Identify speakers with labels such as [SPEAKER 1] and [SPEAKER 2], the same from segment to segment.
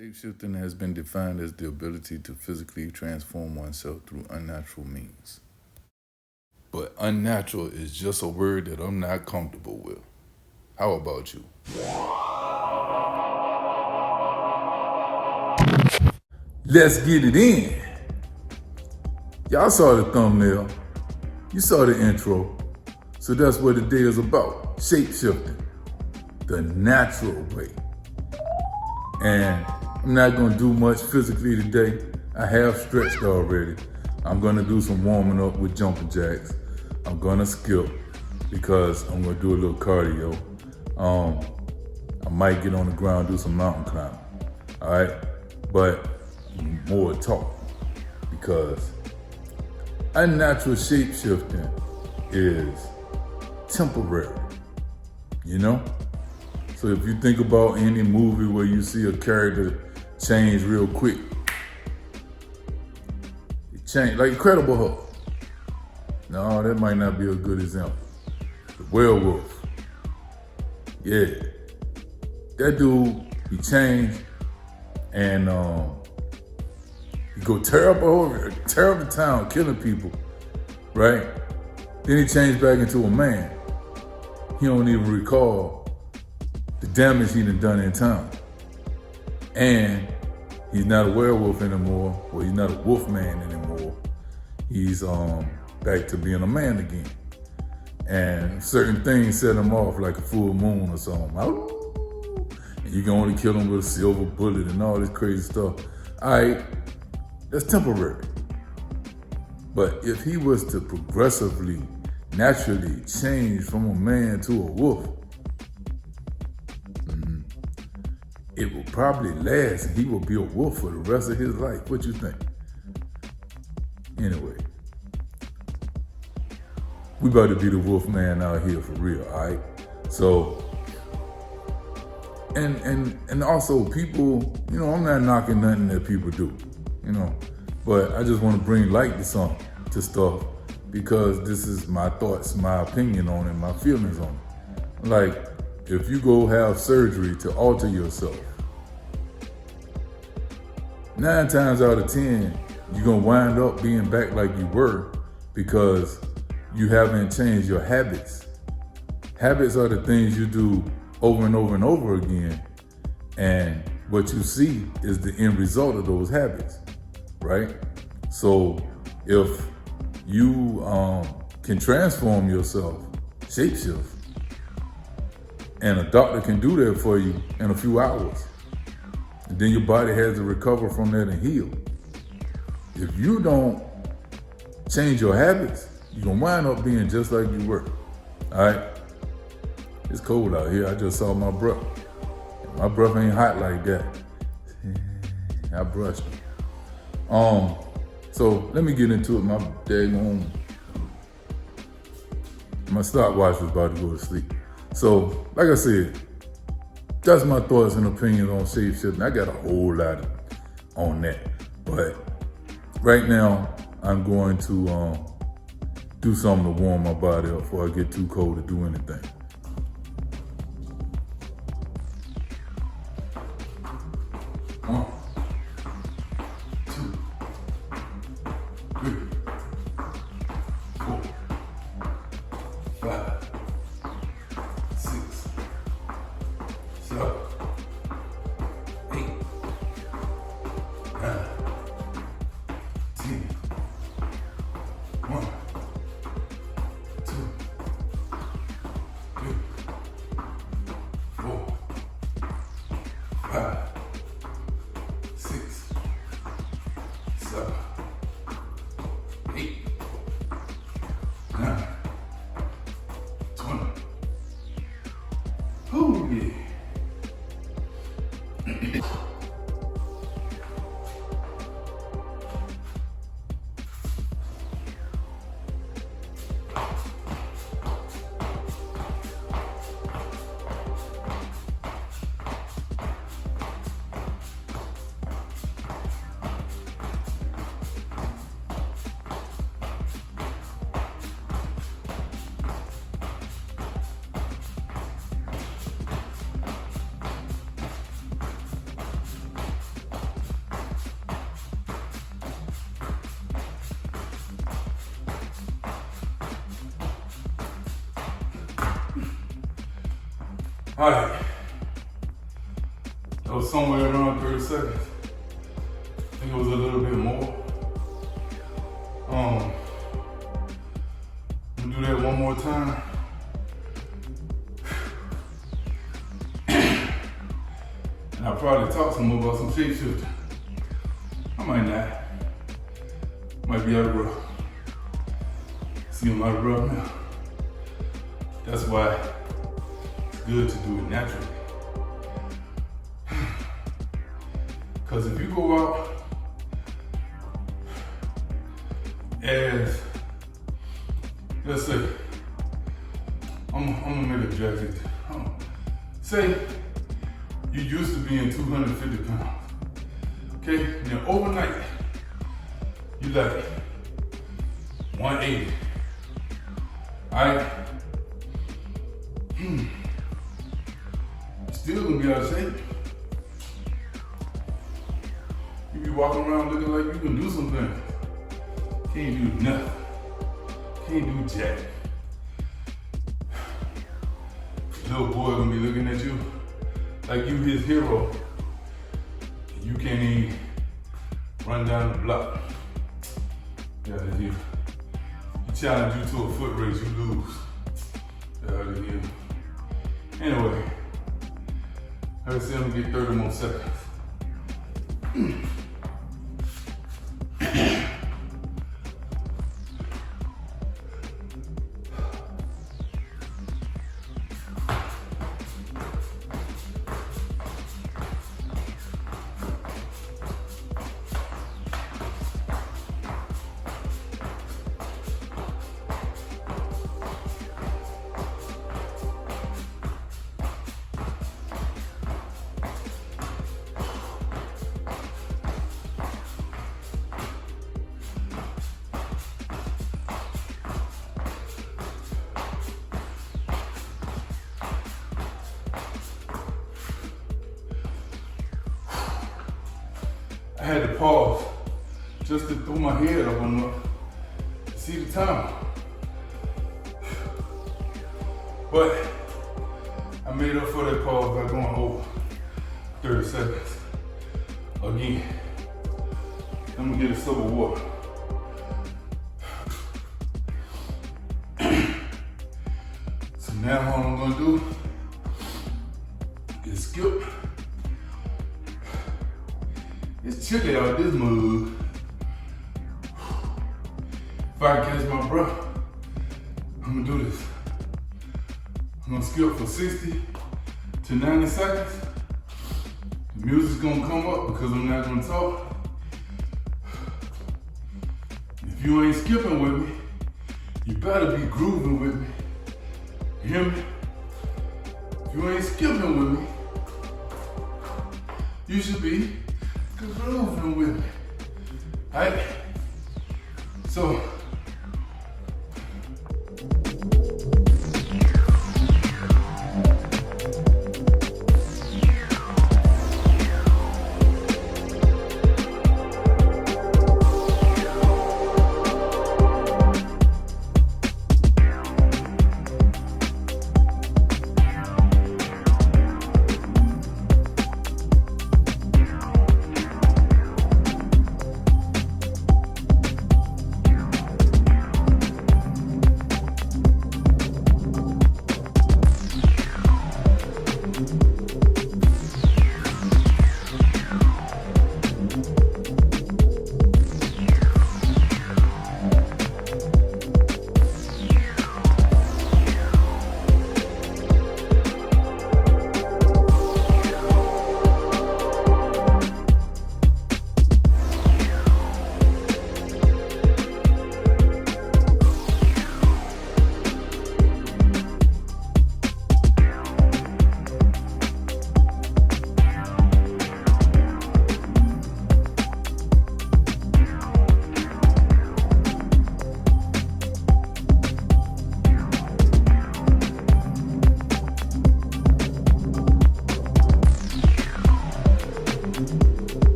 [SPEAKER 1] Shapeshifting has been defined as the ability to physically transform oneself through unnatural means. But unnatural is just a word that I'm not comfortable with. How about you? Let's get it in. Y'all saw the thumbnail. You saw the intro. So that's what the day is about. Shapeshifting. The natural way. And I'm not gonna do much physically today. I have stretched already. I'm gonna do some warming up with jumping jacks. I'm gonna skip because I'm gonna do a little cardio. I might get on the ground, do some mountain climbing. All right, but more talk because unnatural shape shifting is temporary, you know? So if you think about any movie where you see a character change real quick, it changed, like Incredible Hulk. No, that might not be a good example. The werewolf. Yeah. That dude, he changed and he go tear up the town, killing people, right? Then he changed back into a man. He don't even recall the damage he done in town. And he's not a werewolf anymore, or he's not a wolf man anymore. He's back to being a man again. And certain things set him off like a full moon or something. And you can only kill him with a silver bullet and all this crazy stuff. All right, that's temporary. But if he was to progressively, naturally change from a man to a wolf, it will probably last and he will be a wolf for the rest of his life. What you think? Anyway, we about to be the wolf man out here for real, all right? So, and also people, you know, I'm not knocking nothing that people do, you know, but I just want to bring light to stuff because this is my thoughts, my opinion on it, my feelings on it. Like, if you go have surgery to alter yourself, 9 times out of 10, you're gonna wind up being back like you were because you haven't changed your habits. Habits are the things you do over and over and over again, and what you see is the end result of those habits, right? So if you can transform yourself, shapeshift, and a doctor can do that for you in a few hours, and then your body has to recover from that and heal. If you don't change your habits, you're gonna wind up being just like you were, all right? It's cold out here. I just saw my breath. My breath ain't hot like that. I brushed it. So let me get into it. My stopwatch was about to go to sleep. So, like I said, that's my thoughts and opinions on shape shifting. I got a whole lot on that. But right now, I'm going to do something to warm my body up before I get too cold to do anything. One, two, three, 4, 5, 6, 7, 8, 9, 10. 1, 2, 3, 4, 5, Alright. That was somewhere around 30 seconds. I think it was a little bit more. I'm gonna do that one more time. And I'll probably talk some more about some shapeshifting. I might not. Might be out of breath. See, I'm out of breath now. That's why it's good to do it naturally. Because if you go out as, let's say, I'm gonna make a drastic. Say you used to being 250 pounds. Okay, now overnight, you like 180. Alright? Still gonna be out of shape. You be walking around looking like you can do some things. Can't do nothing. Can't do jack. Little boy gonna be looking at you like you his hero. And you can't even run down the block. Get out of here. He challenge you to a foot race, you lose. Get out of here. Anyway, like I said, I'm gonna get 30 more seconds. I had to pause just to throw my head up on to see the time. But I made up for that pause by going over 30 seconds. Again, I'm gonna get a sip of water. So now what I'm gonna do is skip. It's chilly out this mug. If I catch my breath, I'm gonna do this. I'm gonna skip for 60 to 90 seconds. The music's gonna come up because I'm not gonna talk. If you ain't skipping with me, you better be grooving with me. You hear me? If you ain't skipping with me, you should be grooving with me. Alright? So,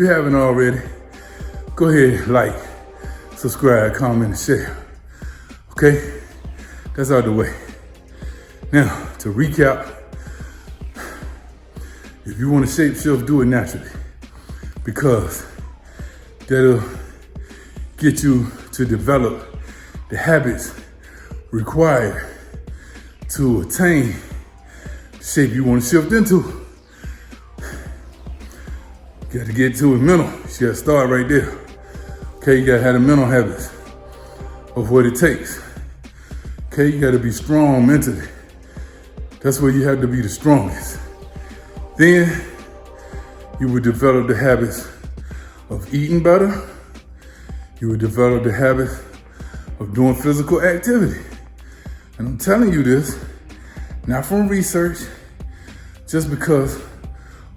[SPEAKER 1] you haven't already, go ahead, like, subscribe, comment, and share. Okay? That's out the way. Now, to recap, if you want to shapeshift, do it naturally, because that'll get you to develop the habits required to attain the shape you want to shift into. You got to get to it mental. You got to start right there. Okay, you got to have the mental habits of what it takes. Okay, you got to be strong mentally. That's where you have to be the strongest. Then you will develop the habits of eating better. You will develop the habit of doing physical activity. And I'm telling you this, not from research, just because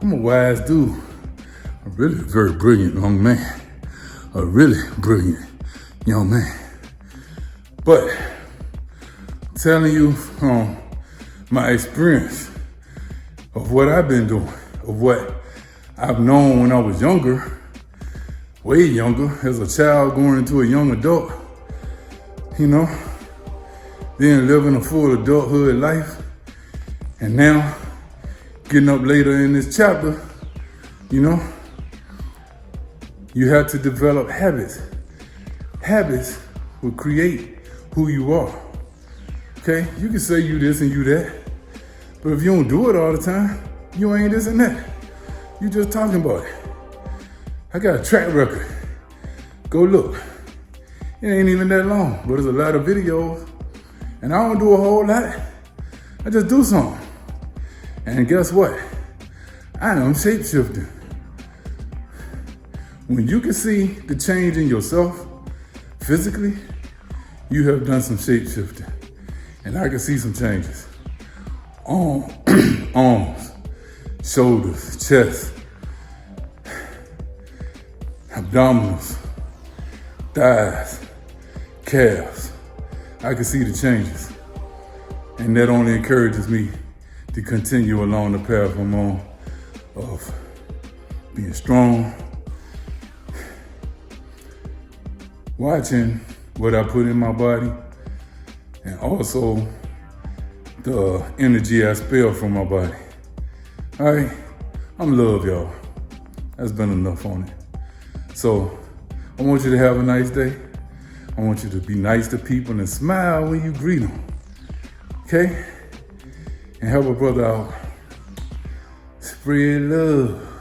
[SPEAKER 1] I'm a wise dude. I'm really a very brilliant young man. A really brilliant young man. But I'm telling you from my experience of what I've been doing, of what I've known when I was younger, way younger, as a child going into a young adult, you know, then living a full adulthood life, and now getting up later in this chapter, you know, you have to develop habits. Habits will create who you are. Okay, you can say you this and you that, but if you don't do it all the time, you ain't this and that. You just talking about it. I got a track record. Go look. It ain't even that long, but there's a lot of videos, and I don't do a whole lot. I just do something. And guess what? I am shapeshifting. When you can see the change in yourself physically, you have done some shapeshifting. And I can see some changes. Arms, shoulders, chest, abdominals, thighs, calves. I can see the changes. And that only encourages me to continue along the path I'm on of being strong, watching what I put in my body, and also the energy I spill from my body. All right, I'm love, y'all. That's been enough on it. So I want you to have a nice day. I want you to be nice to people and smile when you greet them. Okay? And help a brother out. Spread love.